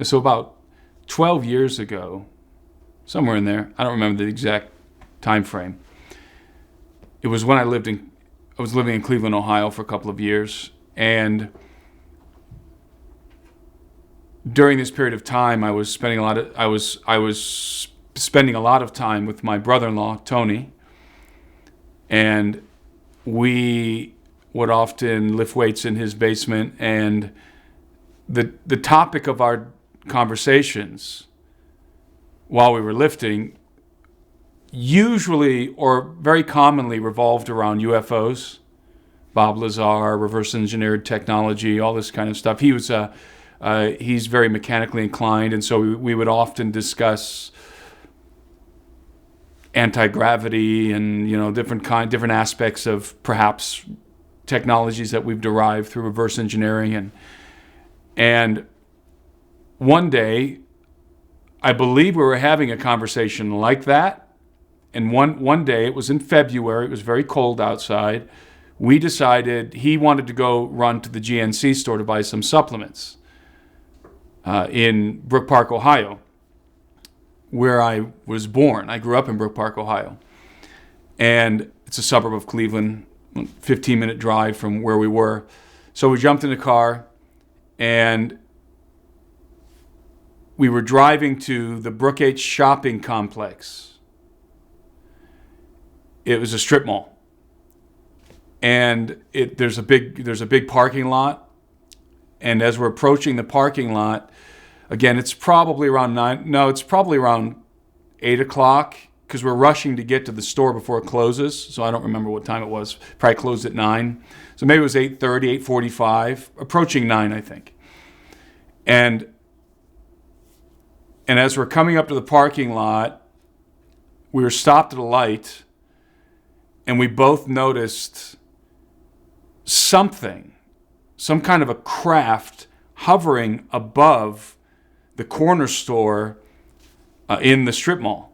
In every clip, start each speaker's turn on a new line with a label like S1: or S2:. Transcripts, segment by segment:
S1: So about 12 years ago, somewhere in there, I don't remember the exact time frame. It was when I was living in Cleveland, Ohio for a couple of years, and during this period of time, I was spending a lot of time with my brother-in-law, Tony, and we would often lift weights in his basement, and the topic of our conversations while we were lifting usually or very commonly revolved around UFOs, Bob Lazar, reverse engineered technology, all this kind of stuff. He's very mechanically inclined, and so we would often discuss anti-gravity and different aspects of perhaps technologies that we've derived through reverse engineering. And one day, I believe we were having a conversation like that. And one day, it was in February, it was very cold outside, we decided he wanted to go run to the GNC store to buy some supplements in Brook Park, Ohio, where I was born. I grew up in Brook Park, Ohio. And it's a suburb of Cleveland, 15-minute drive from where we were. So we jumped in the car, and we were driving to the Brook H shopping complex. It was a strip mall, and there's a big parking lot. And as we're approaching the parking lot, again, it's probably around 9. No, it's probably around 8 o'clock because we're rushing to get to the store before it closes. So I don't remember what time it was. Probably closed at 9. So maybe it was 8:30, 8:45, approaching 9, I think. And as we're coming up to the parking lot, we were stopped at a light, and we both noticed some kind of a craft hovering above the corner store in the strip mall.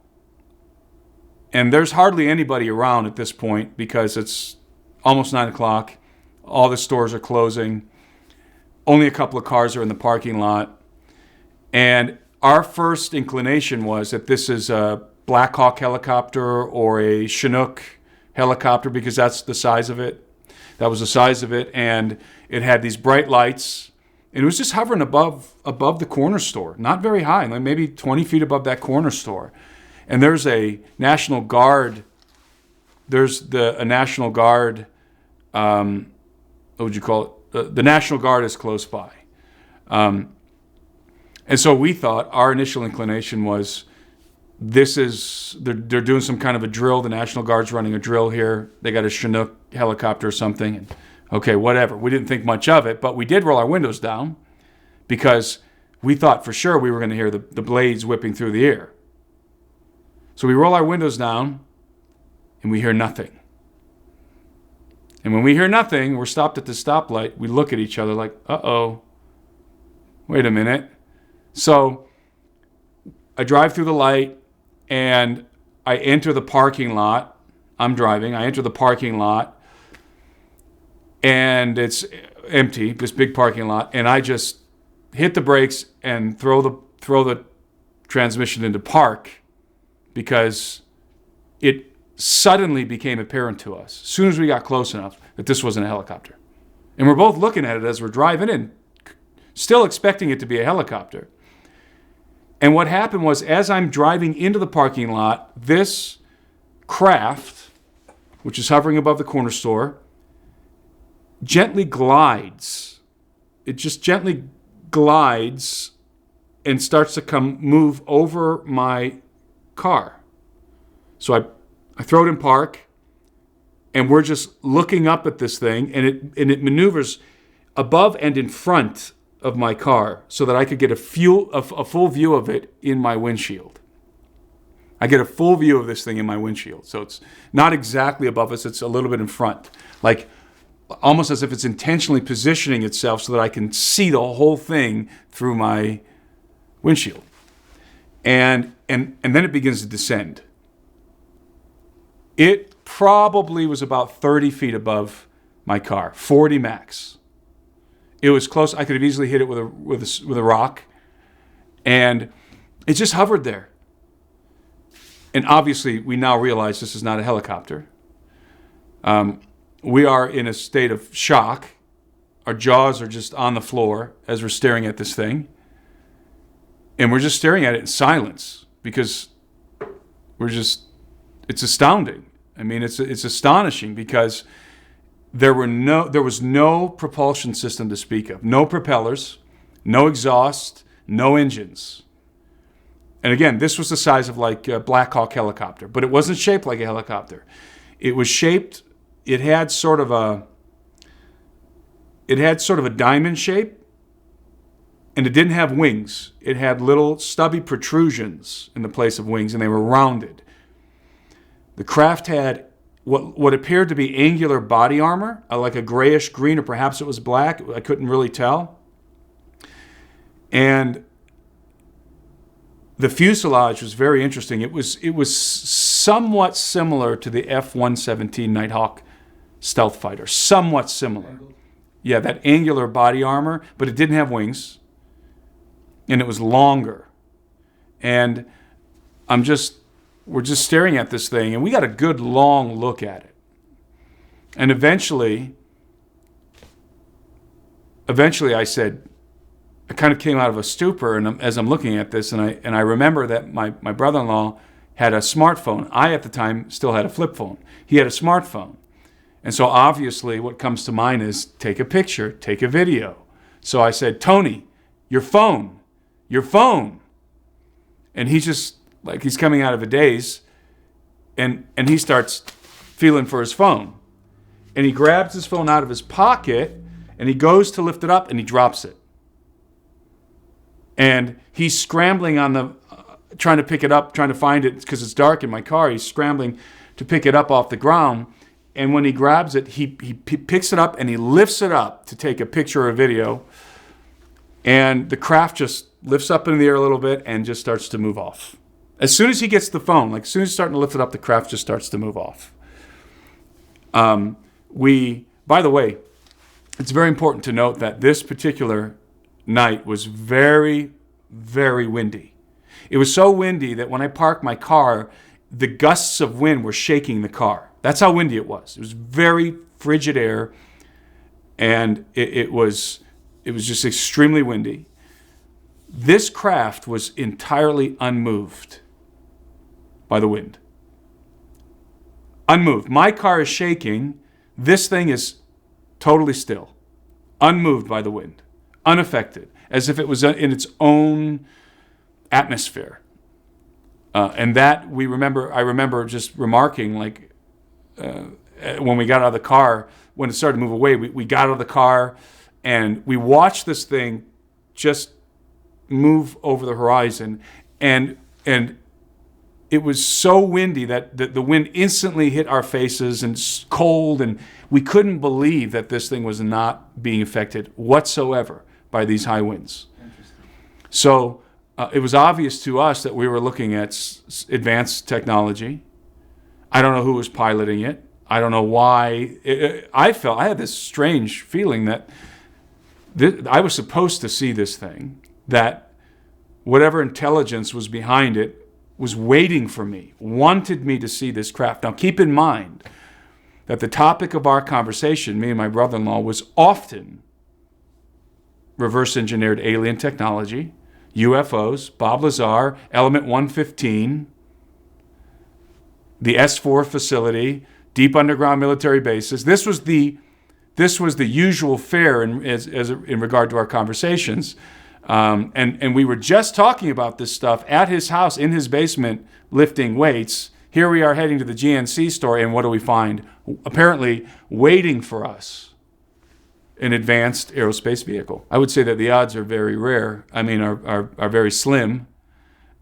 S1: And there's hardly anybody around at this point because it's almost 9 o'clock. All the stores are closing. Only a couple of cars are in the parking lot. And our first inclination was that this is a Black Hawk helicopter or a Chinook helicopter because that's the size of it. That was the size of it. And it had these bright lights. And it was just hovering above the corner store, not very high, like maybe 20 feet above that corner store. And there's a National Guard. There's a National Guard. What would you call it? The National Guard is close by. And so we thought, our initial inclination was, they're doing some kind of a drill. The National Guard's running a drill here. They got a Chinook helicopter or something. And okay, whatever. We didn't think much of it, but we did roll our windows down because we thought for sure we were going to hear the blades whipping through the air. So we roll our windows down, and we hear nothing. And when we hear nothing, we're stopped at the stoplight. We look at each other like, uh-oh, wait a minute. So I drive through the light, and I enter the parking lot. I'm driving. I enter the parking lot, and it's empty, this big parking lot, and I just hit the brakes and throw the transmission into park because it suddenly became apparent to us, as soon as we got close enough, that this wasn't a helicopter. And we're both looking at it as we're driving in, still expecting it to be a helicopter. And what happened was, as I'm driving into the parking lot, this craft, which is hovering above the corner store, gently glides. It just gently glides and starts to move over my car. So I throw it in park, and we're just looking up at this thing, and it maneuvers above and in front of my car so that I could get a full view of it in my windshield. I get a full view of this thing in my windshield. So it's not exactly above us, it's a little bit in front. Like almost as if it's intentionally positioning itself so that I can see the whole thing through my windshield. And then it begins to descend. It probably was about 30 feet above my car, 40 max. It was close. I could have easily hit it with a rock. And it just hovered there. And obviously, we now realize this is not a helicopter. We are in a state of shock. Our jaws are just on the floor as we're staring at this thing. And we're just staring at it in silence because it's astounding. I mean, it's astonishing because there was no propulsion system to speak of. No propellers, no exhaust, no engines. And again, this was the size of like a Black Hawk helicopter, but it wasn't shaped like a helicopter. It was shaped, it had sort of a diamond shape, and it didn't have wings. It had little stubby protrusions in the place of wings, and they were rounded. The craft had what appeared to be angular body armor, like a grayish green, or perhaps it was black. I couldn't really tell. And the fuselage was very interesting. It was somewhat similar to the F-117 Nighthawk stealth fighter. Somewhat similar. Yeah, that angular body armor, but it didn't have wings. And it was longer. And we're just staring at this thing, and we got a good long look at it. And eventually I said, I kind of came out of a stupor, and as I'm looking at this, and I remember that my brother-in-law had a smartphone. I, at the time, still had a flip phone. He had a smartphone. And so obviously what comes to mind is take a picture, take a video. So I said, Tony, your phone. And he's just, like he's coming out of a daze, and he starts feeling for his phone. And he grabs his phone out of his pocket, and he goes to lift it up, and he drops it. And he's scrambling trying to pick it up, trying to find it, because it's dark in my car. He's scrambling to pick it up off the ground. And when he grabs it, he picks it up, and he lifts it up to take a picture or a video. And the craft just lifts up in the air a little bit and just starts to move off. As soon as he gets the phone, like as soon as he's starting to lift it up, the craft just starts to move off. By the way, it's very important to note that this particular night was very, very windy. It was so windy that when I parked my car, the gusts of wind were shaking the car. That's how windy it was. It was very frigid air, and it was just extremely windy. This craft was entirely unmoved by the wind. Unmoved. My car is shaking. This thing is totally still, unmoved by the wind, unaffected, as if it was in its own atmosphere. And that I remember just remarking, like, when we got out of the car, when it started to move away, we got out of the car and we watched this thing just move over the horizon, and it was so windy that the wind instantly hit our faces, and cold, and we couldn't believe that this thing was not being affected whatsoever by these high winds. So it was obvious to us that we were looking at advanced technology. I don't know who was piloting it. I don't know why. I had this strange feeling that I was supposed to see this thing, that whatever intelligence was behind it was waiting for me, wanted me to see this craft. Now, keep in mind that the topic of our conversation, me and my brother-in-law, was often reverse engineered alien technology, UFOs, Bob Lazar, Element 115, the S4 facility, deep underground military bases. This was the usual fare in regard to our conversations. And we were just talking about this stuff at his house, in his basement, lifting weights. Here we are heading to the GNC store, and what do we find? Apparently waiting for us, an advanced aerospace vehicle. I would say that the odds are very rare. I mean, are very slim,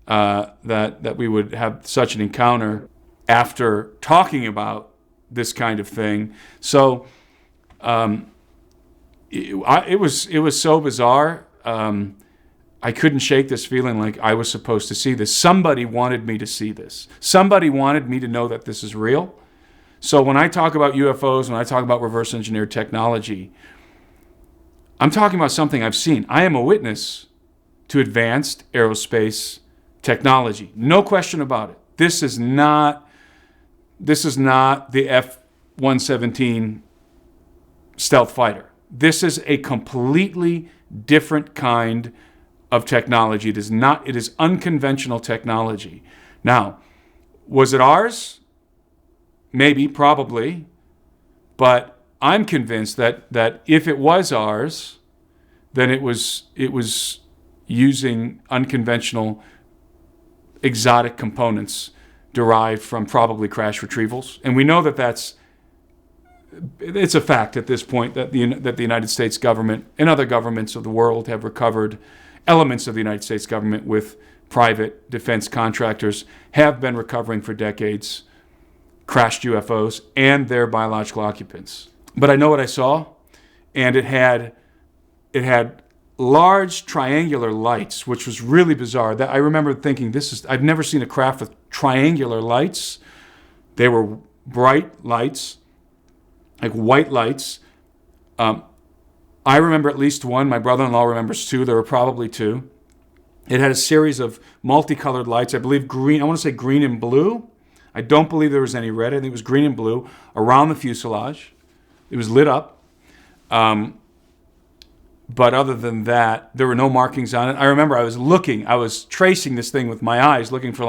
S1: that we would have such an encounter after talking about this kind of thing. So it was so bizarre. I couldn't shake this feeling like I was supposed to see this. Somebody wanted me to see this. Somebody wanted me to know that this is real. So when I talk about UFOs, when I talk about reverse engineered technology, I'm talking about something I've seen. I am a witness to advanced aerospace technology. No question about it. This is not the F-117 stealth fighter. This is a completely different kind of technology. It is unconventional technology. Now, was it ours? Maybe, probably. But I'm convinced that if it was ours, then it was using unconventional exotic components derived from probably crash retrievals. And we know that it's a fact at this point that the United States government and other governments of the world have recovered elements of the United States government with private defense contractors have been recovering for decades crashed UFOs and their biological occupants. But I know what I saw, and it had large triangular lights, which was really bizarre. That I remember thinking, I've never seen a craft with triangular lights. They were bright lights, like white lights. I remember at least one. My brother-in-law remembers two. There were probably two. It had a series of multicolored lights. I believe green. I want to say green and blue. I don't believe there was any red. I think it was green and blue around the fuselage. It was lit up. But other than that, there were no markings on it. I remember I was tracing this thing with my eyes, looking for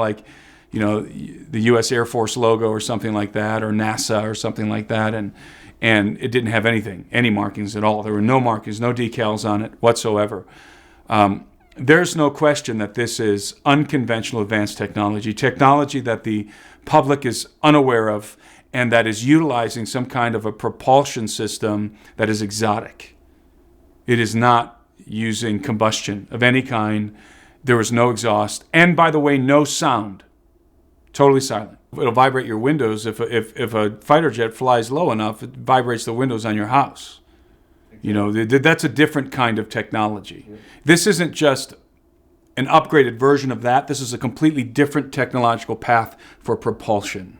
S1: the U.S. Air Force logo or something like that, or NASA or something like that, and it didn't have any markings at all. There were no markings, no decals on it whatsoever. There's no question that this is unconventional advanced technology that the public is unaware of, and that is utilizing some kind of a propulsion system that is exotic. It is not using combustion of any kind. There is no exhaust. And by the way, no sound. Totally silent. It'll vibrate your windows if a fighter jet flies low enough, it vibrates the windows on your house. That's a different kind of technology. Yeah. This isn't just an upgraded version of that. This is a completely different technological path for propulsion.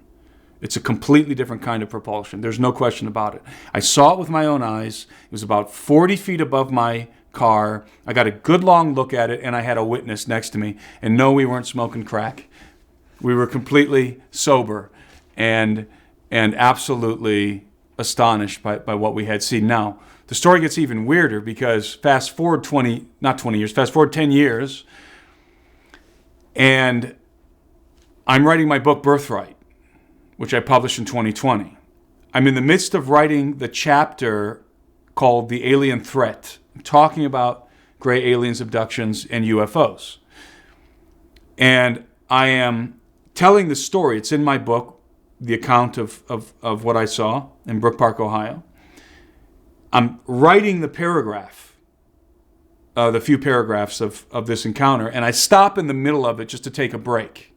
S1: It's a completely different kind of propulsion. There's no question about it. I saw it with my own eyes. It was about 40 feet above my car. I got a good long look at it, and I had a witness next to me. And no, we weren't smoking crack. We were completely sober and absolutely astonished by what we had seen. Now, the story gets even weirder because fast forward 10 years, and I'm writing my book, Birthright, which I published in 2020. I'm in the midst of writing the chapter called The Alien Threat, talking about gray aliens, abductions, and UFOs. And I am telling the story. It's in my book, the account of what I saw in Brook Park, Ohio. I'm writing the paragraph, the few paragraphs of this encounter, and I stop in the middle of it just to take a break.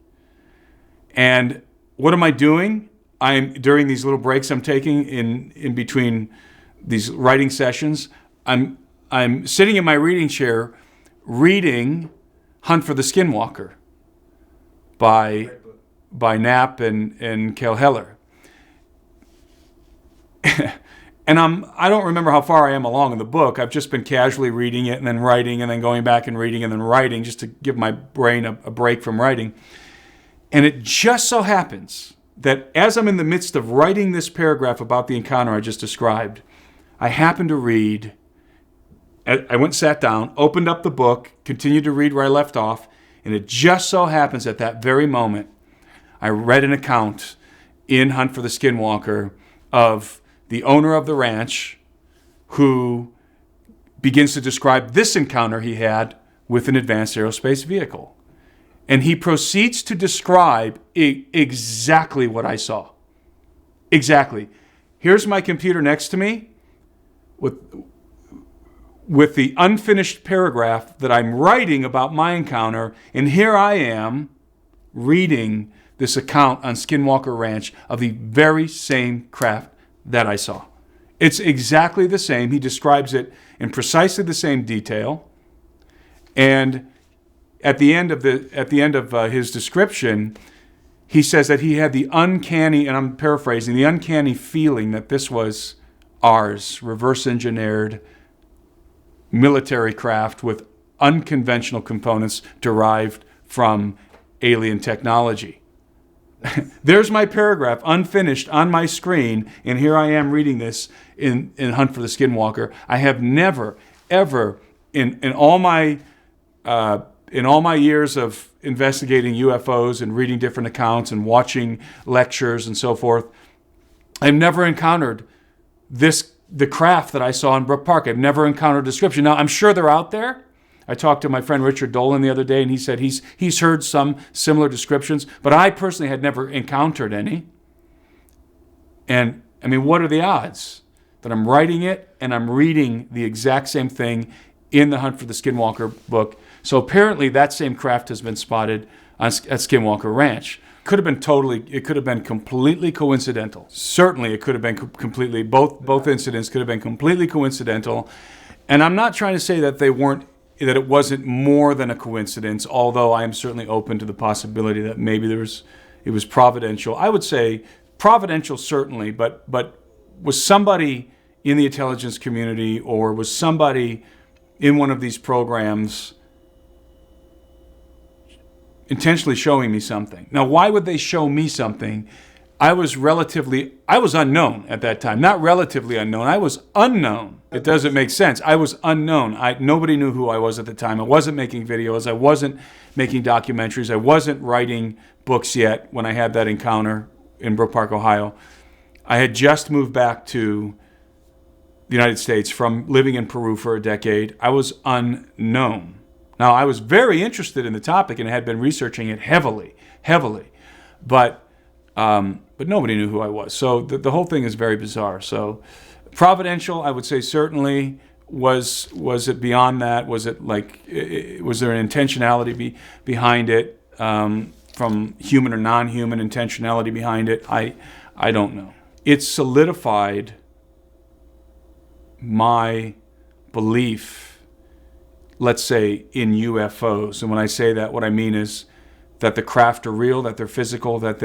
S1: And what am I doing? During these little breaks I'm taking in between these writing sessions, I'm sitting in my reading chair reading Hunt for the Skinwalker by Knapp and Cale Heller. And I don't remember how far I am along in the book. I've just been casually reading it and then writing and then going back and reading and then writing just to give my brain a break from writing. And it just so happens that as I'm in the midst of writing this paragraph about the encounter I just described, I happened to read. I went and sat down, opened up the book, continued to read where I left off, and it just so happens at that very moment, I read an account in Hunt for the Skinwalker of the owner of the ranch who begins to describe this encounter he had with an advanced aerospace vehicle. And he proceeds to describe exactly what I saw. Exactly. Here's my computer next to me with the unfinished paragraph that I'm writing about my encounter, and here I am reading this account on Skinwalker Ranch of the very same craft that I saw. It's exactly the same. He describes it in precisely the same detail. And at the end of his description, he says that he had the uncanny, and I'm paraphrasing, the uncanny feeling that this was ours, reverse engineered military craft with unconventional components derived from alien technology. There's my paragraph, unfinished, on my screen, and here I am reading this in Hunt for the Skinwalker. I have never, ever, in all my years of investigating UFOs and reading different accounts and watching lectures and so forth, I've never encountered the craft that I saw in Brook Park. I've never encountered a description. Now, I'm sure they're out there. I talked to my friend Richard Dolan the other day, and he said he's heard some similar descriptions, but I personally had never encountered any. And, I mean, what are the odds that I'm writing it and I'm reading the exact same thing in the Hunt for the Skinwalker book? So apparently that same craft has been spotted at Skinwalker Ranch. It could have been completely coincidental. Certainly it could have been completely, both incidents could have been completely coincidental. And I'm not trying to say that that it wasn't more than a coincidence, although I am certainly open to the possibility that maybe it was providential. I would say providential certainly, but was somebody in the intelligence community or was somebody in one of these programs intentionally showing me something? Now, why would they show me something? I was unknown at that time. Not relatively unknown. I was unknown. It doesn't make sense. I was unknown. Nobody knew who I was at the time. I wasn't making videos. I wasn't making documentaries. I wasn't writing books yet when I had that encounter in Brook Park, Ohio. I had just moved back to the United States from living in Peru for a decade. I was unknown. Now, I was very interested in the topic and had been researching it heavily, but nobody knew who I was. So the whole thing is very bizarre. So providential, I would say certainly. Was it beyond that? Was it was there an intentionality behind it, from human or non-human intentionality behind it? I don't know. It solidified my belief, let's say, in UFOs. And when I say that, what I mean is that the craft are real, that they're physical, that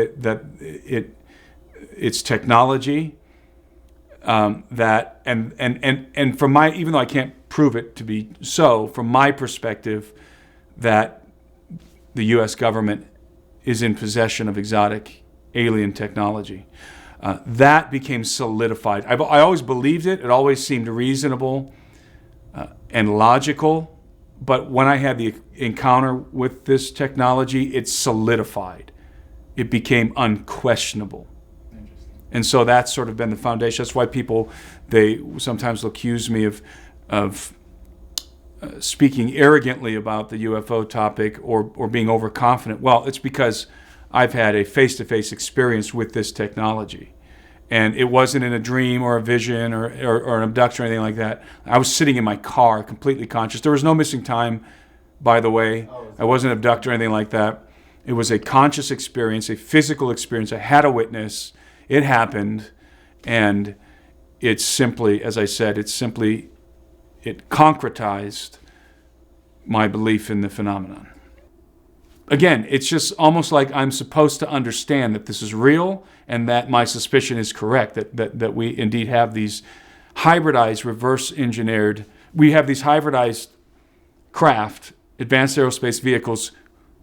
S1: it's technology, that and from my, even though I can't prove it to be so, from my perspective, that the U.S. government is in possession of exotic alien technology. That became solidified. I always believed it. It always seemed reasonable and logical. But when I had the encounter with this technology, it solidified. It became unquestionable. And so that's sort of been the foundation. That's why people, they sometimes accuse me of speaking arrogantly about the UFO topic or being overconfident. Well, it's because I've had a face-to-face experience with this technology. And it wasn't in a dream or a vision or an abduction or anything like that. I was sitting in my car, completely conscious. There was no missing time, by the way. I wasn't abducted or anything like that. It was a conscious experience, a physical experience. I had a witness. It happened. And it's simply, as I said, it concretized my belief in the phenomenon. Again, it's just almost like I'm supposed to understand that this is real and that my suspicion is correct, that we indeed have these hybridized, reverse-engineered, we have these hybridized craft, advanced aerospace vehicles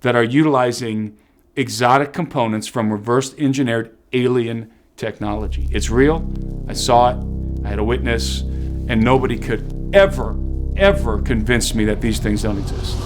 S1: that are utilizing exotic components from reverse-engineered alien technology. It's real. I saw it. I had a witness, and nobody could ever convince me that these things don't exist.